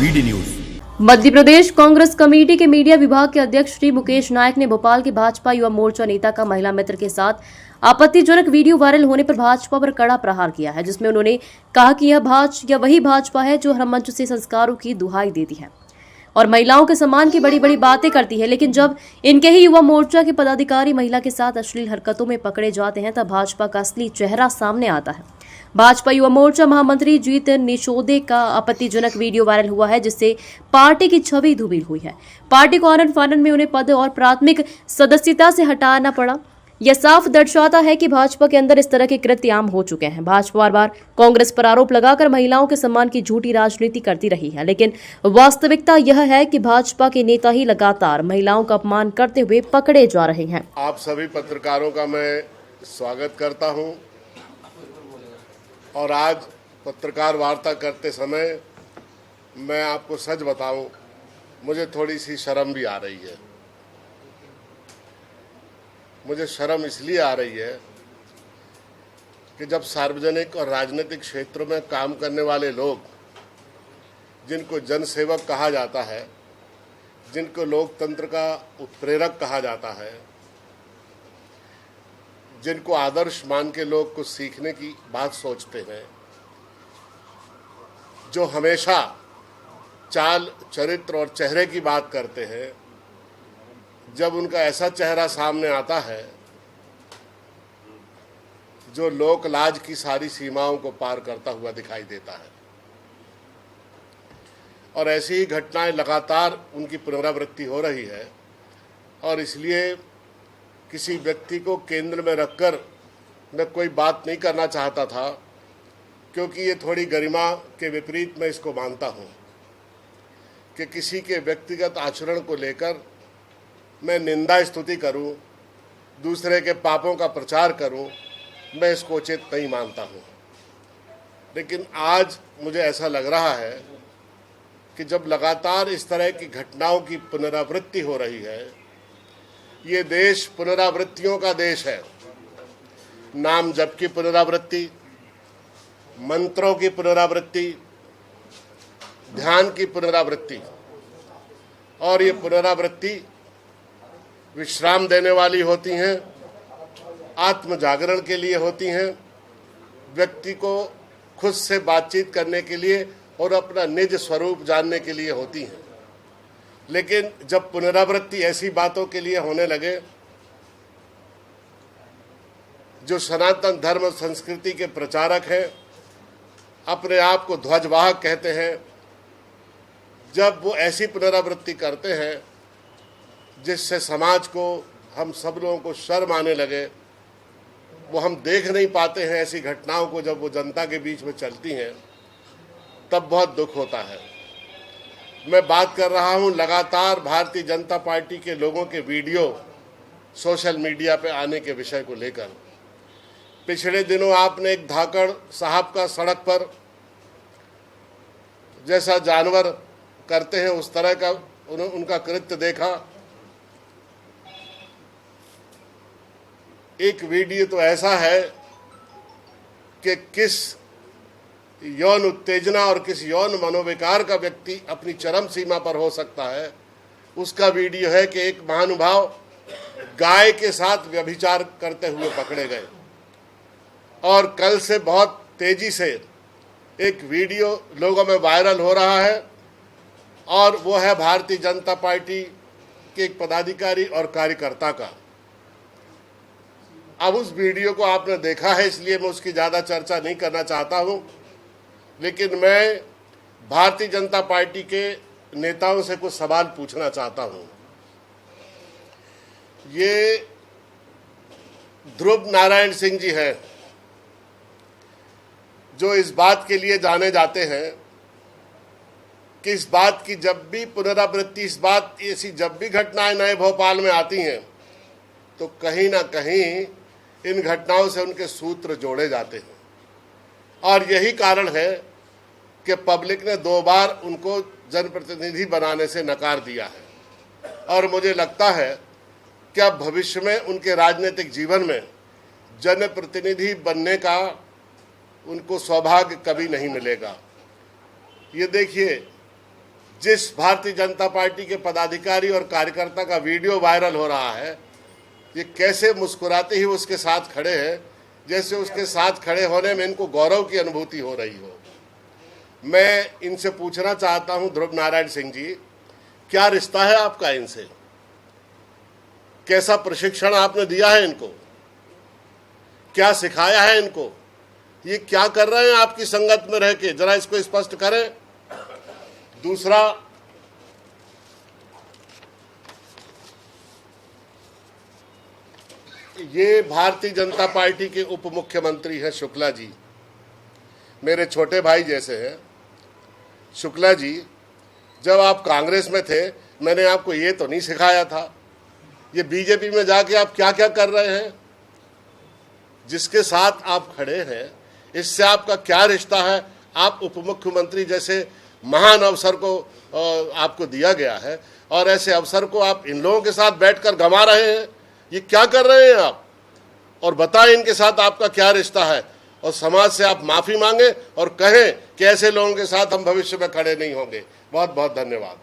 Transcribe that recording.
BD news. Madhya Pradesh Congress committee के media विभाग के अध्यक्ष श्री मुकेश नायक ने भोपाल के भाजपा युवा मोर्चा नेता का महिला मित्र के साथ आपत्तिजनक वीडियो वायरल होने पर भाजपा पर कड़ा प्रहार किया है, जिसमें उन्होंने कहा कि यह वही भाजपा है जो हर मंच से संस्कारों की दुहाई देती है और महिलाओं के सम्मान की बड़ी बड़ी बातें करती है, लेकिन जब इनके ही युवा मोर्चा के पदाधिकारी महिला के साथ अश्लील हरकतों में पकड़े जाते हैं तब भाजपा का असली चेहरा सामने आता है। भाजपा युवा मोर्चा महामंत्री जीत निशोदे का आपत्तिजनक वीडियो वायरल हुआ है, जिससे पार्टी की छवि धूमिल हुई है। पार्टी को आनन फानन में उन्हें पद और प्राथमिक सदस्यता से हटाना पड़ा। यह साफ दर्शाता है कि भाजपा के अंदर इस तरह के कृत्य आम हो चुके हैं। भाजपा बार बार कांग्रेस पर आरोप लगाकर महिलाओं के सम्मान की झूठी राजनीति करती रही है, लेकिन वास्तविकता यह है कि भाजपा के नेता ही लगातार महिलाओं का अपमान करते हुए पकड़े जा रहे हैं। आप सभी पत्रकारों का मैं स्वागत करता हूं और आज पत्रकार वार्ता करते समय मैं आपको सच बताऊं, मुझे थोड़ी सी शर्म भी आ रही है। मुझे शर्म इसलिए आ रही है कि जब सार्वजनिक और राजनीतिक क्षेत्रों में काम करने वाले लोग, जिनको जनसेवक कहा जाता है, जिनको लोकतंत्र का उत्प्रेरक कहा जाता है, जिनको आदर्श मान के लोग कुछ सीखने की बात सोचते हैं, जो हमेशा चाल, चरित्र और चेहरे की बात करते हैं, जब उनका ऐसा चेहरा सामने आता है जो लोक लाज की सारी सीमाओं को पार करता हुआ दिखाई देता है, और ऐसी ही घटनाएं लगातार उनकी पुनरावृत्ति हो रही है। और इसलिए किसी व्यक्ति को केंद्र में रखकर मैं कोई बात नहीं करना चाहता था, क्योंकि ये थोड़ी गरिमा के विपरीत मैं इसको मानता हूँ कि किसी के व्यक्तिगत आचरण को लेकर मैं निंदा स्तुति करूं, दूसरे के पापों का प्रचार करूं, मैं इसको उचित नहीं मानता हूं। लेकिन आज मुझे ऐसा लग रहा है कि जब लगातार इस तरह की घटनाओं की पुनरावृत्ति हो रही है, ये देश पुनरावृत्तियों का देश है। नाम जप की पुनरावृत्ति, मंत्रों की पुनरावृत्ति, ध्यान की पुनरावृत्ति, और ये पुनरावृत्ति विश्राम देने वाली होती हैं, आत्म जागरण के लिए होती हैं, व्यक्ति को खुद से बातचीत करने के लिए और अपना निज स्वरूप जानने के लिए होती हैं। लेकिन जब पुनरावृत्ति ऐसी बातों के लिए होने लगे जो सनातन धर्म संस्कृति के प्रचारक हैं, अपने आप को ध्वजवाहक कहते हैं, जब वो ऐसी पुनरावृत्ति करते हैं जिससे समाज को, हम सब लोगों को शर्म आने लगे, वो हम देख नहीं पाते हैं ऐसी घटनाओं को जब वो जनता के बीच में चलती हैं, तब बहुत दुख होता है। मैं बात कर रहा हूं लगातार भारतीय जनता पार्टी के लोगों के वीडियो सोशल मीडिया पे आने के विषय को लेकर। पिछले दिनों आपने एक धाकड़ साहब का सड़क पर जैसा जानवर करते हैं उस तरह का उनका कृत्य देखा। एक वीडियो तो ऐसा है कि किस यौन उत्तेजना और किस यौन मनोविकार का व्यक्ति अपनी चरम सीमा पर हो सकता है, उसका वीडियो है कि एक महानुभाव गाय के साथ व्यभिचार करते हुए पकड़े गए। और कल से बहुत तेजी से एक वीडियो लोगों में वायरल हो रहा है, और वो है भारतीय जनता पार्टी के एक पदाधिकारी और कार्यकर्ता का। अब उस वीडियो को आपने देखा है, इसलिए मैं उसकी ज़्यादा चर्चा नहीं करना चाहता हूं, लेकिन मैं भारतीय जनता पार्टी के नेताओं से कुछ सवाल पूछना चाहता हूं। ये ध्रुव नारायण सिंह जी हैं जो इस बात के लिए जाने जाते हैं कि इस बात की जब भी पुनरावृत्ति, इस बात ऐसी जब भी घटनाएं नए भोपाल में आती हैं तो कहीं ना कहीं इन घटनाओं से उनके सूत्र जोड़े जाते हैं। और यही कारण है कि पब्लिक ने 2 बार उनको जनप्रतिनिधि बनाने से नकार दिया है, और मुझे लगता है कि अब भविष्य में उनके राजनीतिक जीवन में जनप्रतिनिधि बनने का उनको सौभाग्य कभी नहीं मिलेगा। ये देखिए, जिस भारतीय जनता पार्टी के पदाधिकारी और कार्यकर्ता का वीडियो वायरल हो रहा है, ये कैसे मुस्कुराते ही उसके साथ खड़े हैं, जैसे उसके साथ खड़े होने में इनको गौरव की अनुभूति हो रही हो। मैं इनसे पूछना चाहता हूं, ध्रुव नारायण सिंह जी, क्या रिश्ता है आपका इनसे? कैसा प्रशिक्षण आपने दिया है इनको? क्या सिखाया है इनको? ये क्या कर रहे हैं आपकी संगत में रह के? जरा इसको स्पष्ट करें। दूसरा, ये भारतीय जनता पार्टी के उप मुख्यमंत्री हैं शुक्ला जी, मेरे छोटे भाई जैसे हैं। शुक्ला जी, जब आप कांग्रेस में थे मैंने आपको ये तो नहीं सिखाया था, ये बीजेपी में जाके आप क्या क्या कर रहे हैं, जिसके साथ आप खड़े हैं इससे आपका क्या रिश्ता है? आप उप मुख्यमंत्री जैसे महान अवसर को आपको दिया गया है और ऐसे अवसर को आप इन लोगों के साथ बैठकर गंवा रहे हैं। ये क्या कर रहे हैं आप? और बताएं इनके साथ आपका क्या रिश्ता है, और समाज से आप माफी मांगे और कहें कि ऐसे लोगों के साथ हम भविष्य में खड़े नहीं होंगे। बहुत बहुत धन्यवाद।